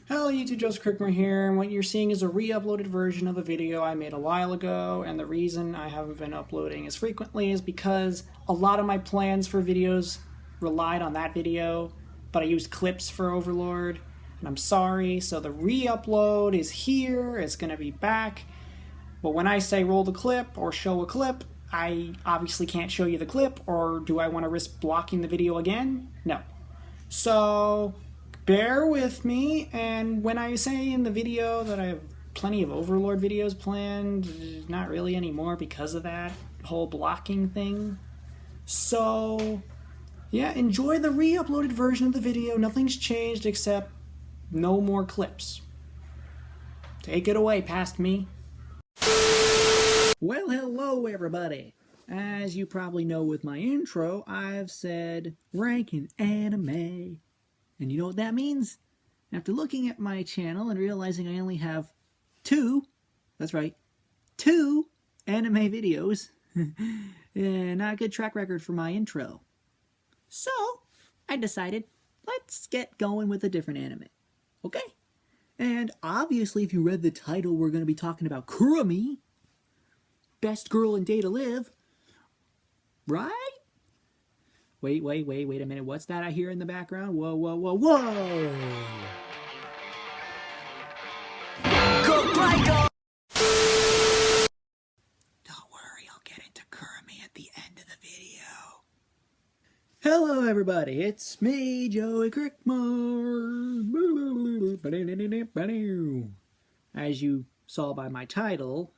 Hello YouTube, Joseph Crickmer here, and what you're seeing is a re-uploaded version of a video I made a while ago, and the reason I haven't been uploading as frequently is because a lot of my plans for videos relied on that video, but I used clips for Overlord, and I'm sorry, so the re-upload is here, it's gonna be back, but when I say roll the clip or show a clip, I obviously can't show you the clip, or do I want to risk blocking the video again? No. So bear with me, and when I say in the video that I have plenty of Overlord videos planned, not really anymore because of that whole blocking thing. So yeah, enjoy the re-uploaded version of the video. Nothing's changed except no more clips. Take it away, past me. Well, hello everybody. As you probably know with my intro, I've said ranking anime. And you know what that means? After looking at my channel and realizing I only have that's right, two anime videos, and not a good track record for my intro. So, I decided, let's get going with a different anime. Okay? And obviously, if you read the title, we're going to be talking about Kurumi, best girl in Day to Live, right? Wait a minute. What's that I hear in the background? Whoa. Don't worry, I'll get into Kurumi at the end of the video. Hello everybody, it's me, Joey Crickmore. As you saw by my title,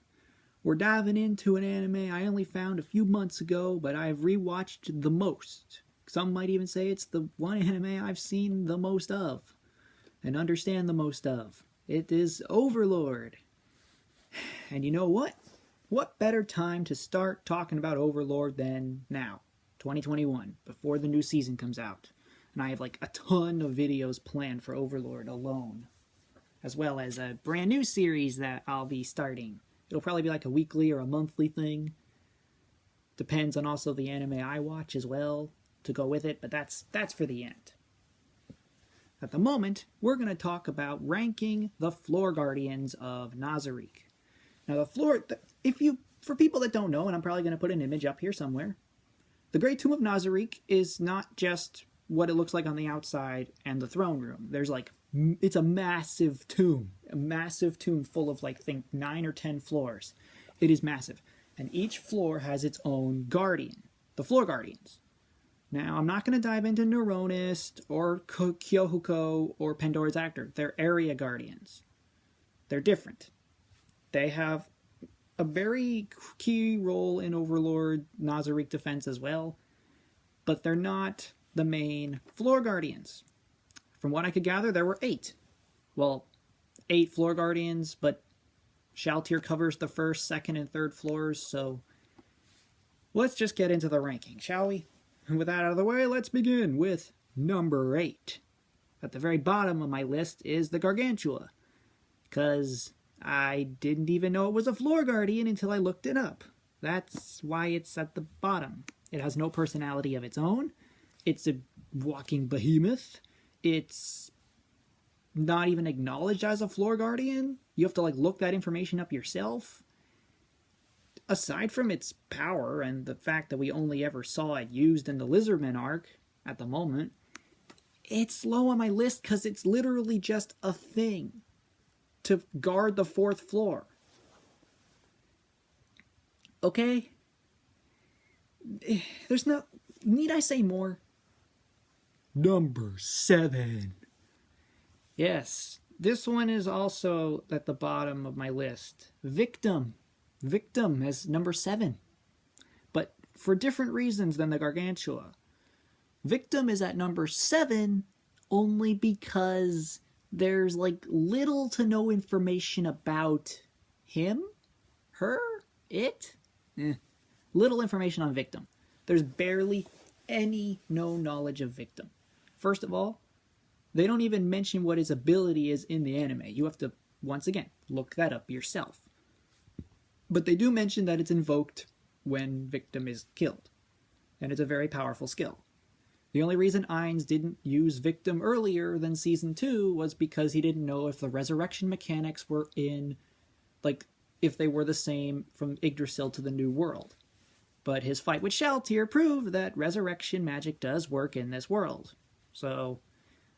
we're diving into an anime I only found a few months ago, but I've rewatched the most. Some might even say it's the one anime I've seen the most of, and understand the most of. It is Overlord. And you know what? What better time to start talking about Overlord than now, 2021, before the new season comes out. And I have like a ton of videos planned for Overlord alone, as well as a brand new series that I'll be starting. It'll probably be like a weekly or a monthly thing. Depends on also the anime I watch as well to go with it, but that's for the end. At the moment, we're going to talk about ranking the Floor Guardians of Nazarick. Now for people that don't know, and I'm probably going to put an image up here somewhere, the Great Tomb of Nazarick is not just what it looks like on the outside and the throne room. It's a massive tomb full of like, think 9 or 10 floors. It is massive. And each floor has its own guardian, the Floor Guardians. Now, I'm not going to dive into Neuronist or Kyohuko or Pandora's Actor. They're area guardians. They're different. They have a very key role in Overlord Nazarick defense as well, but they're not the main Floor Guardians. From what I could gather, there were 8. Well, 8 Floor Guardians, but Shalltear covers the first, second, and third floors, so let's just get into the ranking, shall we? And with that out of the way, let's begin with number 8. At the very bottom of my list is the Gargantua, because I didn't even know it was a Floor Guardian until I looked it up. That's why it's at the bottom. It has no personality of its own. It's a walking behemoth. It's not even acknowledged as a Floor Guardian. You have to like look that information up yourself. Aside from its power and the fact that we only ever saw it used in the Lizardman arc at the moment, it's low on my list because it's literally just a thing to guard the 4th floor. Okay? There's no... Need I say more? Number 7. Yes, this one is also at the bottom of my list. Victim as number 7. But for different reasons than the Gargantua. Victim is at number 7 only because there's like little to no information about him, her, it. Little information on Victim. There's barely any knowledge of Victim. First of all, they don't even mention what his ability is in the anime. You have to, once again, look that up yourself. But they do mention that it's invoked when Victim is killed. And it's a very powerful skill. The only reason Ainz didn't use Victim earlier than Season 2 was because he didn't know if the resurrection mechanics were if they were the same from Yggdrasil to the New World. But his fight with Shalltear proved that resurrection magic does work in this world. So,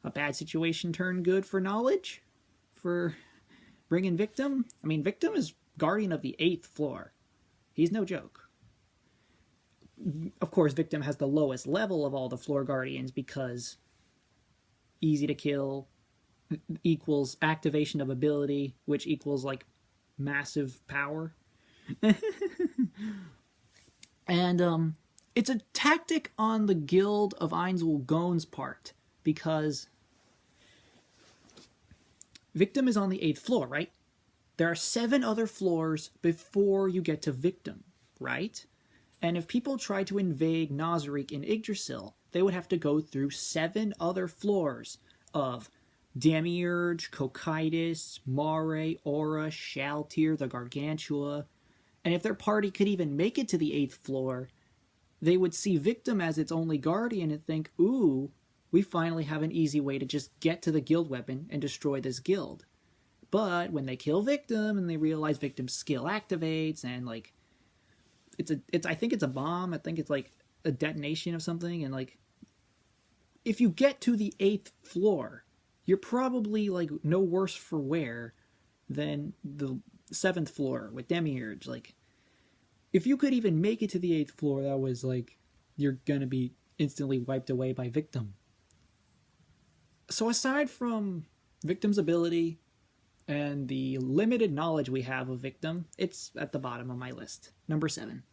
a bad situation turned good for knowledge? For bringing Victim? I mean, Victim is guardian of the 8th floor. He's no joke. Of course, Victim has the lowest level of all the floor guardians because easy to kill equals activation of ability, which equals, massive power. And, it's a tactic on the Guild of Ainzul Gon's part, because Victim is on the 8th floor, right? There are 7 other floors before you get to Victim, right? And if people tried to invade Nazarick in Yggdrasil, they would have to go through 7 other floors of Demiurge, Cocytus, Mare, Aura, Shalltear, the Gargantua. And if their party could even make it to the 8th floor, they would see Victim as its only guardian and think, ooh, we finally have an easy way to just get to the guild weapon and destroy this guild. But when they kill Victim and they realize Victim's skill activates and, I think it's a bomb. I think it's a detonation of something. And if you get to the 8th floor, you're probably no worse for wear than the 7th floor with Demiurge. If you could even make it to the 8th floor, that was you're gonna be instantly wiped away by Victim. So aside from Victim's ability and the limited knowledge we have of Victim, it's at the bottom of my list. Number 7.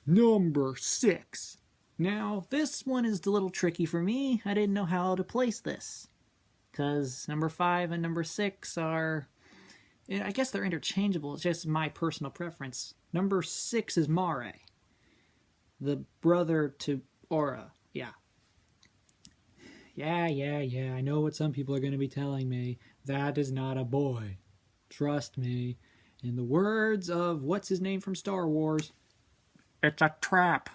Number 6. Now, this one is a little tricky for me. I didn't know how to place this. Because number 5 and number 6 are... I guess they're interchangeable. It's just my personal preference. Number 6 is Mare. The brother to Aura. Yeah. Yeah. I know what some people are going to be telling me. That is not a boy. Trust me. In the words of what's-his-name from Star Wars, it's a trap.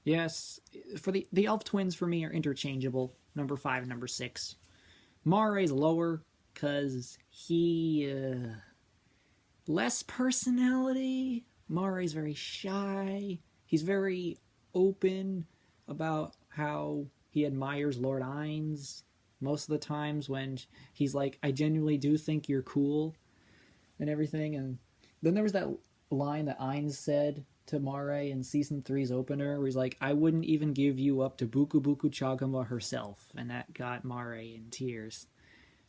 Yes, for the elf twins for me are interchangeable. Number 5 and number 6. Mare's lower because he... less personality. Mare's very shy. He's very open about how he admires Lord Ainz most of the times when he's I genuinely do think you're cool and everything. And then there was that line that Ainz said to Mare in Season 3's opener where he's I wouldn't even give you up to Buku Buku Chagama herself. And that got Mare in tears.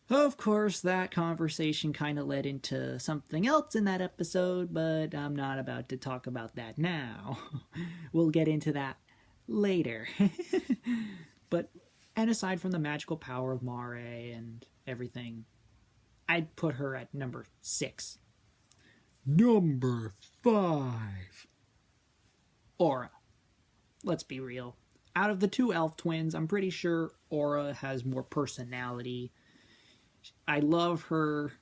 Of course, that conversation kind of led into something else in that episode, but I'm not about to talk about that now. We'll get into that later. And aside from the magical power of Mare and everything, I'd put her at number 6. Number 5. Aura. Let's be real. Out of the 2 elf twins, I'm pretty sure Aura has more personality. I love her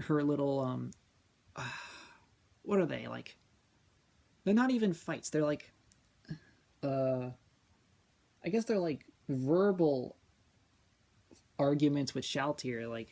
little, what are they, they're not even fights, they're I guess they're verbal arguments with Shalltear,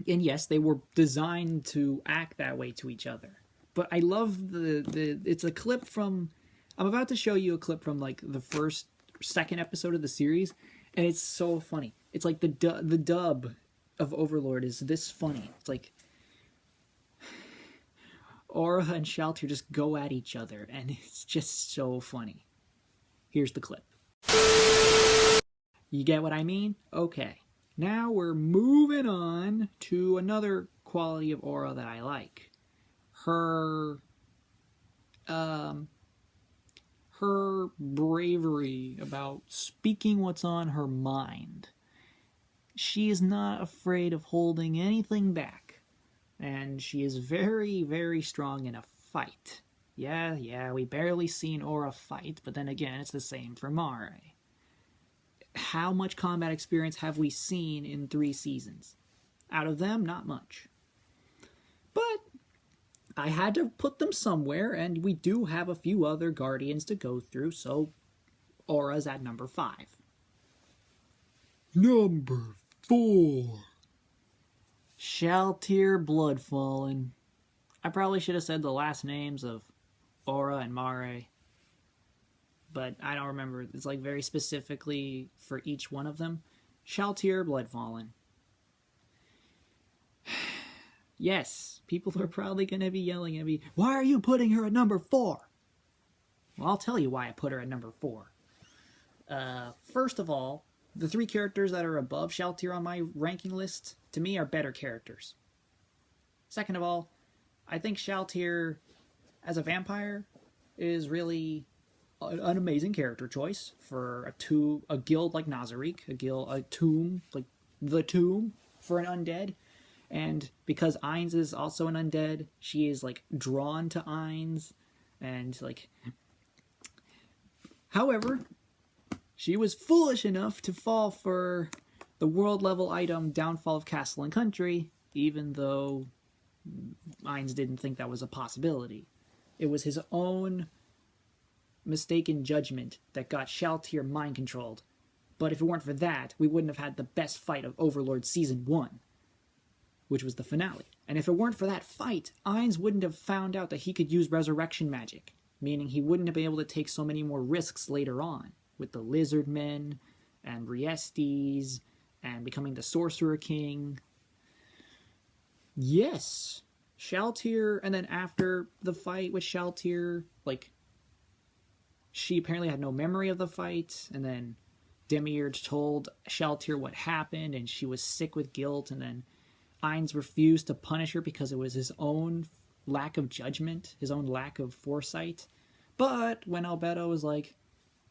and yes, they were designed to act that way to each other. But I love it's a clip from, I'm about to show you a clip from the second episode of the series, and it's so funny. It's the dub of Overlord is this funny. It's Aura and Shalltear just go at each other, and it's just so funny. Here's the clip. You get what I mean? Okay. Now we're moving on to another quality of Aura that I like. Her bravery about speaking what's on her mind. She is not afraid of holding anything back. And she is very, very strong in a fight. Yeah, we barely seen Aura fight, but then again, it's the same for Mare. How much combat experience have we seen in 3 seasons? Out of them, not much. But I had to put them somewhere, and we do have a few other Guardians to go through, so Aura's at number 5. Number 4. Shalltear Bloodfallen. I probably should have said the last names of Aura and Mare, but I don't remember. It's like very specifically for each one of them. Shalltear Bloodfallen. Yes, people are probably going to be yelling at me, why are you putting her at number 4? Well, I'll tell you why I put her at number 4. First of all, the 3 characters that are above Shalltear on my ranking list, to me, are better characters. Second of all, I think Shalltear, as a vampire, is really an amazing character choice for a guild like Nazarick, a tomb, like the tomb for an undead. And because Ainz is also an undead, she is, like, drawn to Ainz, and, like... However, she was foolish enough to fall for the world-level item Downfall of Castle and Country, even though Ainz didn't think that was a possibility. It was his own mistaken judgment that got Shalltear mind-controlled. But if it weren't for that, we wouldn't have had the best fight of Overlord Season 1. Which was the finale. And if it weren't for that fight, Ainz wouldn't have found out that he could use resurrection magic, meaning he wouldn't have been able to take so many more risks later on, with the Lizard Men, and Riestes, and becoming the Sorcerer King. Yes, Shalltear, and then after the fight with Shalltear, like, she apparently had no memory of the fight, and then Demiurge told Shalltear what happened, and she was sick with guilt, and then Ainz refused to punish her because it was his own lack of judgment, his own lack of foresight. But when Albedo was like,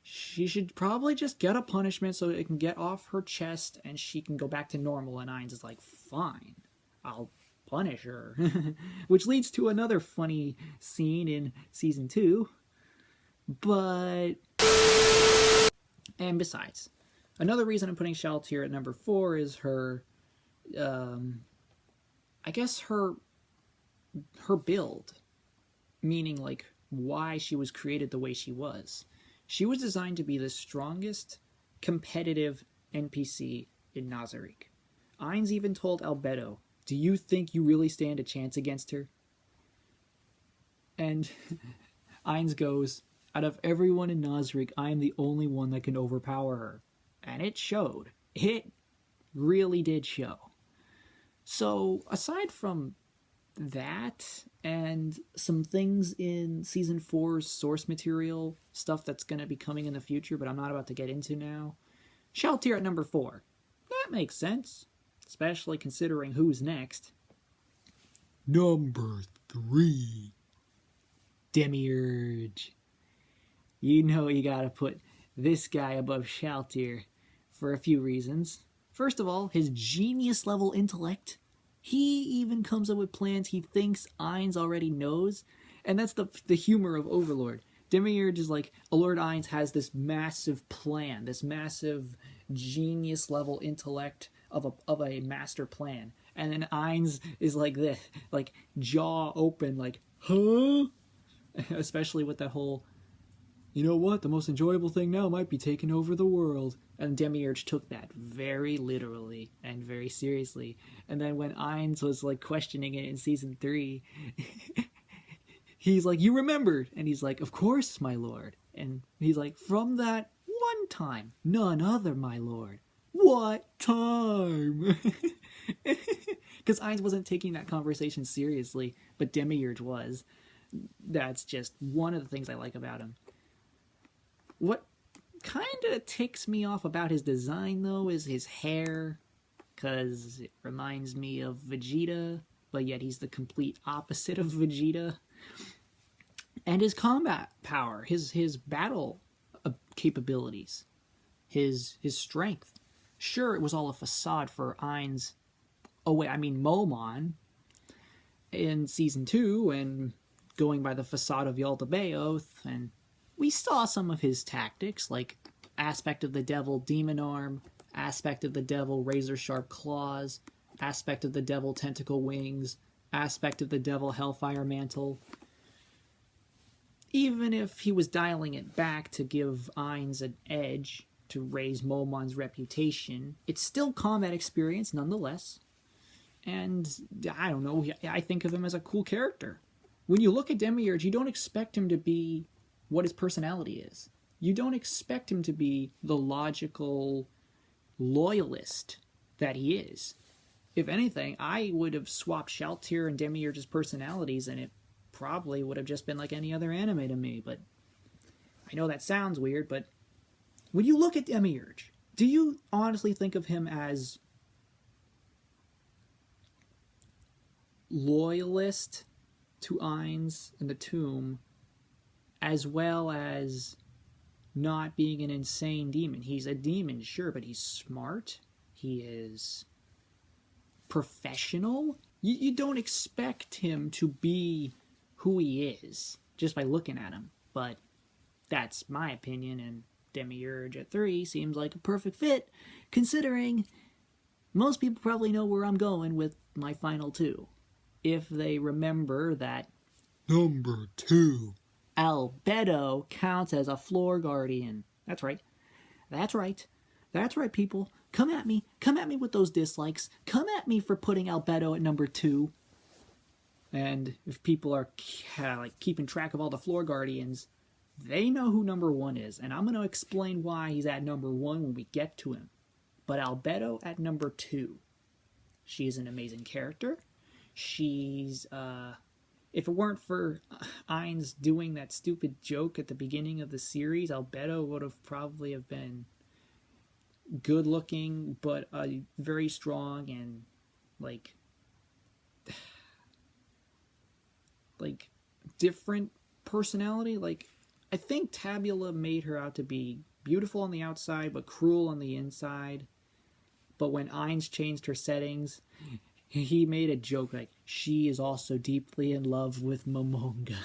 she should probably just get a punishment so it can get off her chest and she can go back to normal, and Ainz is like, fine, I'll punish her. Which leads to another funny scene in Season 2. But... And besides, another reason I'm putting Shalltear at number 4 is her... I guess her build, meaning like why she was created the way she was. She was designed to be the strongest competitive NPC in Nazarick. Ainz even told Albedo, do you think you really stand a chance against her? And Ainz goes, out of everyone in Nazarick, I am the only one that can overpower her. And it showed. It really did show. So, aside from that, and some things in Season 4's source material, stuff that's going to be coming in the future, but I'm not about to get into now, Shalltear at number 4. That makes sense, especially considering who's next. Number 3. Demiurge. You know you gotta put this guy above Shalltear for a few reasons. First of all, his genius-level intellect. He even comes up with plans he thinks Ainz already knows. And that's the humor of Overlord. Demiurge is like, Lord Ainz has this massive plan, this massive genius-level intellect of a master plan. And then Ainz is like this, like jaw open, like, huh? Especially with that whole, you know what, the most enjoyable thing now might be taking over the world. And Demiurge took that very literally and very seriously. And then when Ainz was like questioning it in Season 3, he's like, you remembered? And he's like, of course, my lord. And he's like, from that one time, none other, my lord. What time? Because Ainz wasn't taking that conversation seriously, but Demiurge was. That's just one of the things I like about him. What kind of ticks me off about his design, though, is his hair, because it reminds me of Vegeta, but yet he's the complete opposite of Vegeta. And his combat power, his battle capabilities, his strength. Sure, it was all a facade for Ainz. Oh, wait, I mean Momon in Season 2, and going by the facade of Yaldabaoth, and we saw some of his tactics, like aspect of the devil demon arm, aspect of the devil razor sharp claws, aspect of the devil tentacle wings, aspect of the Devil Hellfire Mantle. Even if he was dialing it back to give Ainz an edge to raise Momon's reputation, it's still combat experience nonetheless. And I don't know, I think of him as a cool character. When you look at Demiurge, you don't expect him to be what his personality is. You don't expect him to be the logical loyalist that he is. If anything, I would have swapped Shalltear and Demiurge's personalities, and it probably would have just been like any other anime to me. But I know that sounds weird, but when you look at Demiurge, do you honestly think of him as loyalist to Ainz and the tomb, as well as not being an insane demon? He's a demon, sure, but he's smart. He is professional. You don't expect him to be who he is just by looking at him, but that's my opinion, and Demiurge at 3 seems like a perfect fit, considering most people probably know where I'm going with my final 2. If they remember that Number 2. Albedo counts as a floor guardian. That's right. That's right. That's right, people. Come at me. Come at me with those dislikes. Come at me for putting Albedo at number 2. And if people are keeping track of all the floor guardians, they know who number 1 is. And I'm going to explain why he's at number 1 when we get to him. But Albedo at number 2. She's an amazing character. She's, if it weren't for Ainz doing that stupid joke at the beginning of the series, Albedo would have probably have been good looking, but very strong and like different personality. Like, I think Tabula made her out to be beautiful on the outside, but cruel on the inside. But when Ainz changed her settings, he made a joke like, she is also deeply in love with Momonga.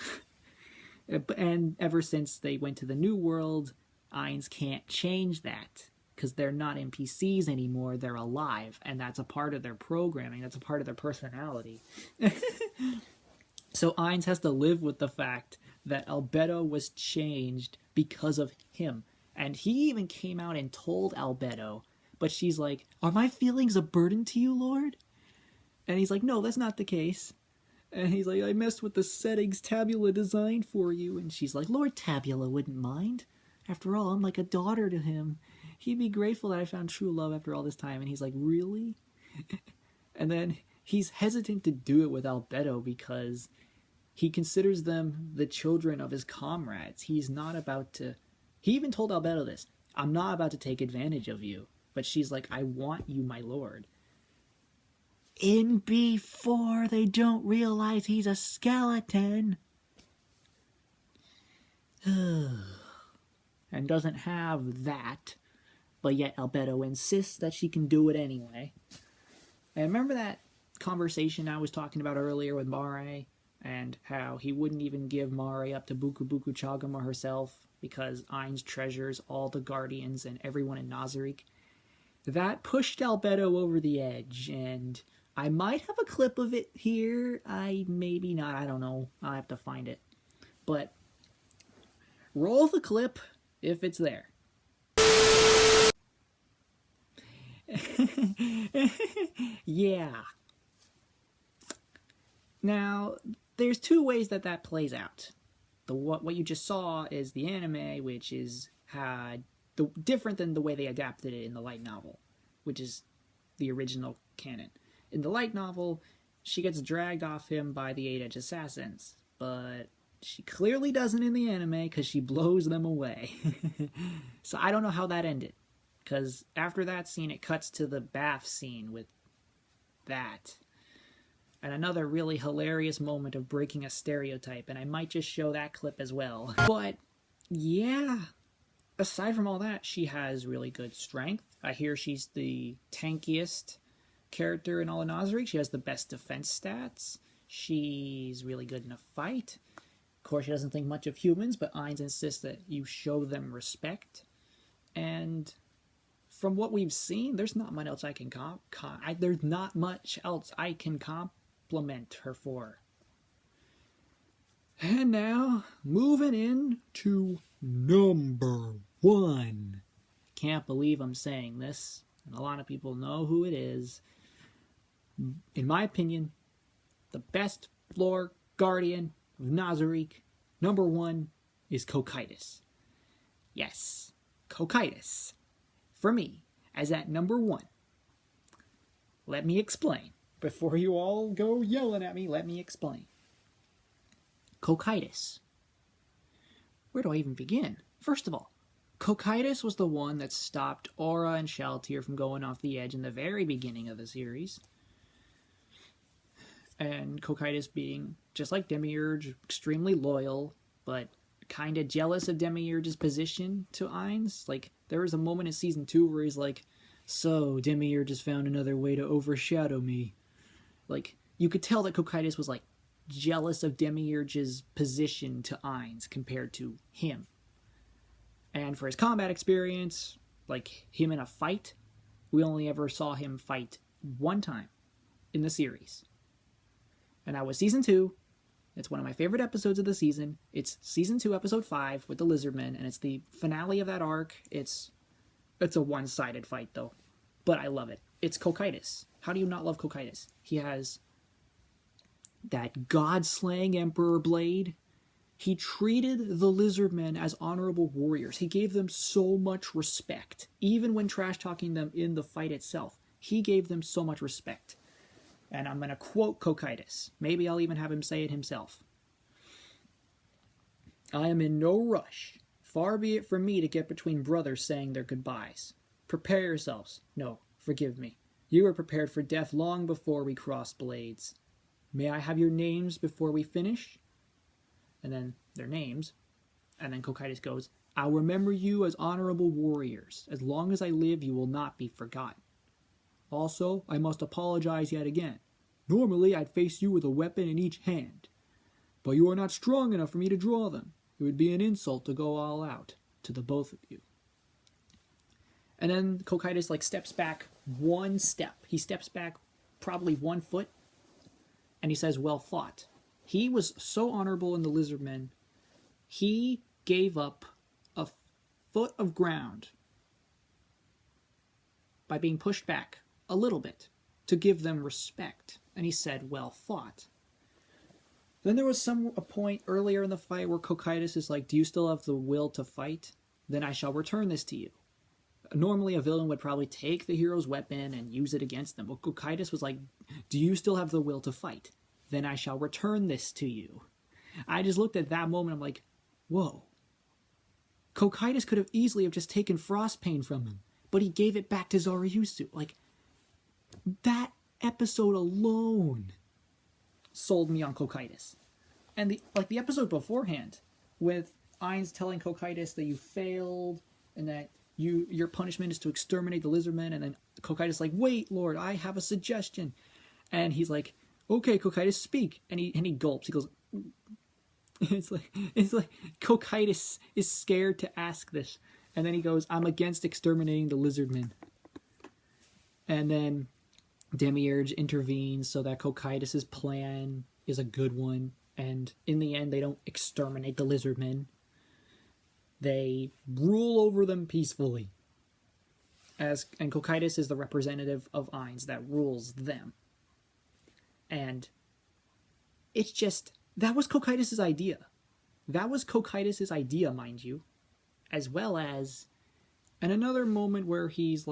And ever since they went to the New World, Ainz can't change that, because they're not NPCs anymore, they're alive, and that's a part of their programming, that's a part of their personality. So Ainz has to live with the fact that Albedo was changed because of him. And he even came out and told Albedo, but she's like, are my feelings a burden to you, Lord? And he's like, no, that's not the case. And he's like, I messed with the settings Tabula designed for you. And she's like, Lord Tabula wouldn't mind. After all, I'm like a daughter to him. He'd be grateful that I found true love after all this time. And he's like, really? And then he's hesitant to do it with Albedo because he considers them the children of his comrades. He's not about to... He even told Albedo this. I'm not about to take advantage of you. But she's like, I want you, my lord. In before they don't realize he's a skeleton. And doesn't have that. But yet Albedo insists that she can do it anyway. And remember that conversation I was talking about earlier with Mare? And how he wouldn't even give Mare up to Buku Buku Chagama herself because Ainz treasures all the guardians and everyone in Nazarick. That pushed Albedo over the edge, and I might have a clip of it here. Maybe not, I don't know. I'll have to find it. But roll the clip if it's there. Yeah. Now, there's 2 ways that plays out. What you just saw is the anime, which is different than the way they adapted it in the light novel, which is the original canon. In the light novel, she gets dragged off him by the 8-edged assassins, but she clearly doesn't in the anime because she blows them away. So I don't know how that ended, because after that scene, it cuts to the bath scene with that. And another really hilarious moment of breaking a stereotype, and I might just show that clip as well. But, yeah, aside from all that, she has really good strength. I hear she's the tankiest character in all of Nazarick. She has the best defense stats. She's really good in a fight. Of course, she doesn't think much of humans, but Ainz insists that you show them respect. And from what we've seen, there's not much else I can there's not much else I can compliment her for. And now, moving in to number 1. Can't believe I'm saying this, and a lot of people know who it is. In my opinion, the best floor guardian of Nazarick, number 1, is Cocytus. Yes, Cocytus. For me, as at number 1. Let me explain. Before you all go yelling at me, let me explain. Cocytus. Where do I even begin? First of all, Cocytus was the one that stopped Aura and Shalltear from going off the edge in the very beginning of the series. And Cocytus being, just like Demiurge, extremely loyal, but kind of jealous of Demiurge's position to Ainz. Like, there was a moment in Season 2 where he's like, so, Demiurge has found another way to overshadow me. Like, you could tell that Cocytus was, like, jealous of Demiurge's position to Ainz compared to him. And for his combat experience, like him in a fight, we only ever saw him fight one time in the series. And that was Season 2. It's one of my favorite episodes of the season. It's Season 2, Episode 5 with the Lizardmen, and it's the finale of that arc. It's a one-sided fight, though. But I love it. It's Cocytus. How do you not love Cocytus? He has that god-slaying Emperor blade. He treated the Lizardmen as honorable warriors. He gave them so much respect. Even when trash-talking them in the fight itself, he gave them so much respect. And I'm going to quote Cocytus. Maybe I'll even have him say it himself. I am in no rush. Far be it from me to get between brothers saying their goodbyes. Prepare yourselves. No, forgive me. You were prepared for death long before we crossed blades. May I have your names before we finish? And then their names. And then Cocytus goes, I'll remember you as honorable warriors. As long as I live, you will not be forgotten. Also, I must apologize yet again. Normally, I'd face you with a weapon in each hand. But you are not strong enough for me to draw them. It would be an insult to go all out to the both of you. And then Cocytus steps back one step. He steps back probably 1 foot. And he says, well fought. He was so honorable in the Lizardmen. He gave up a foot of ground by being pushed back a little bit to give them respect. And he said, well fought. Then there was a point earlier in the fight where Cocytus is like, do you still have the will to fight? Then I shall return this to you. Normally a villain would probably take the hero's weapon and use it against them. But Cocytus was like, do you still have the will to fight? Then I shall return this to you. I just looked at that moment, I'm like, whoa. Cocytus could have easily have just taken Frostpain from him, but he gave it back to Zaryusu. Like, that episode alone sold me on Cocytus. And the episode beforehand, with Ainz telling Cocytus that you failed and that your punishment is to exterminate the Lizardmen, and then Cocytus is like, wait, Lord, I have a suggestion. And he's like, okay, Cocytus, speak. And he gulps. He goes, it's like Cocytus is scared to ask this. And then he goes, I'm against exterminating the Lizardmen. And then Demiurge intervenes so that Cocytus's plan is a good one. And in the end, they don't exterminate the Lizardmen. They rule over them peacefully. And Cocytus is the representative of Ainz that rules them. And it's just, that was Cocytus' idea. That was Cocytus' idea, mind you. As well as, and another moment where he's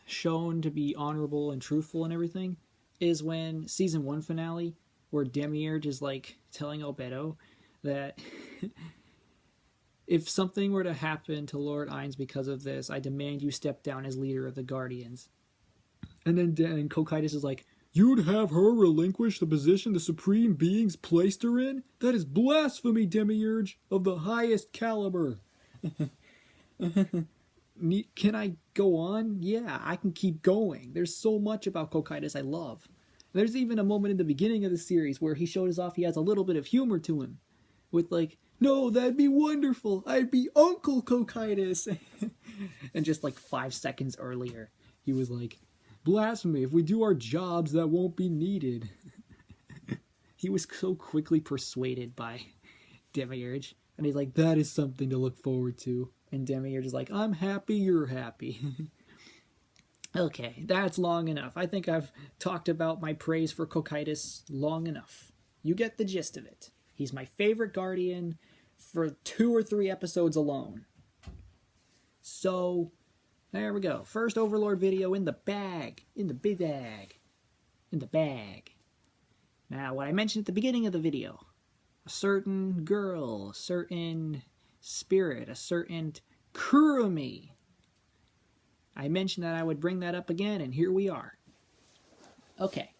shown to be honorable and truthful and everything, is when Season 1 finale, where Demiurge is telling Albedo that if something were to happen to Lord Ainz because of this, I demand you step down as leader of the Guardians. And then Cocytus is like, you'd have her relinquish the position the Supreme Beings placed her in? That is blasphemy, Demiurge, of the highest caliber. Can I go on? Yeah, I can keep going. There's so much about Cocytus I love. There's even a moment in the beginning of the series where he shows off he has a little bit of humor to him. With no, that'd be wonderful. I'd be Uncle Cocytus. And just 5 seconds earlier, he was like, Blasphemy. If we do our jobs, that won't be needed. He was so quickly persuaded by Demiurge. And he's like, that is something to look forward to. And Demiurge is like, I'm happy you're happy. Okay, that's long enough. I think I've talked about my praise for Cocytus long enough. You get the gist of it. He's my favorite guardian for 2 or 3 episodes alone. So, there we go. First Overlord video in the bag. In the big bag. In the bag. Now, what I mentioned at the beginning of the video. A certain girl, a certain spirit, a certain Kurumi. I mentioned that I would bring that up again, and here we are. Okay,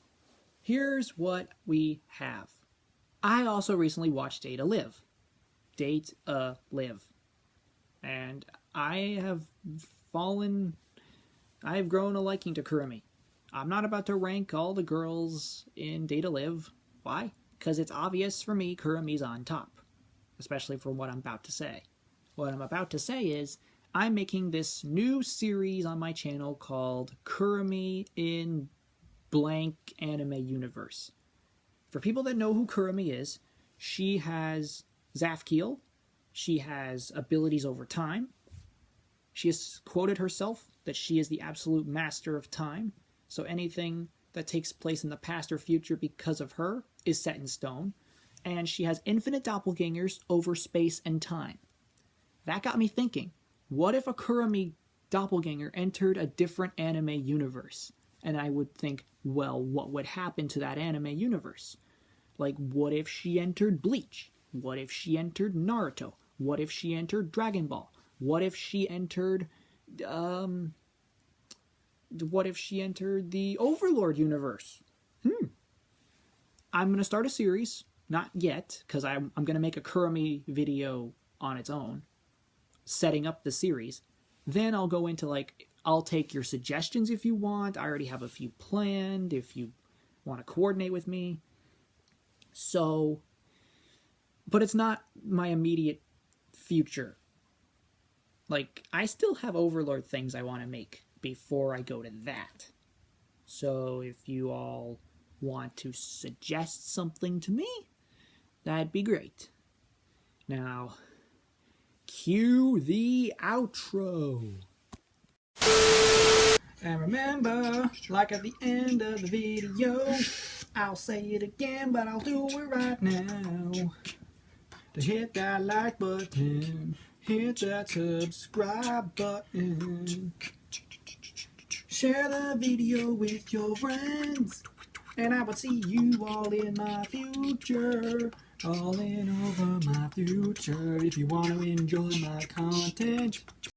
here's what we have. I also recently watched Data Live. Live. And I've grown a liking to Kurumi. I'm not about to rank all the girls in Data Live. Why? Because it's obvious for me Kurumi's on top. Especially for what I'm about to say. What I'm about to say is, I'm making this new series on my channel called Kurumi in blank anime universe. For people that know who Kurumi is, she has Zafkiel, she has abilities over time, she has quoted herself that she is the absolute master of time, so anything that takes place in the past or future because of her is set in stone, and she has infinite doppelgangers over space and time. That got me thinking, what if a Kurumi doppelganger entered a different anime universe? And I would think, well, what would happen to that anime universe? Like, what if she entered Bleach? What if she entered Naruto? What if she entered Dragon Ball? What if she entered, what if she entered the Overlord universe? I'm going to start a series. Not yet, because I'm going to make a Kurumi video on its own, setting up the series. Then I'll go into, like, I'll take your suggestions if you want. I already have a few planned if you want to coordinate with me. So, but it's not my immediate future. Like, I still have Overlord things I want to make before I go to that. So if you all want to suggest something to me, that'd be great. Now, cue the outro. And remember, like at the end of the video, I'll say it again, but I'll do it right now. To hit that like button, hit that subscribe button, share the video with your friends, and I will see you all in my future. All in over my future. If you want to enjoy my content,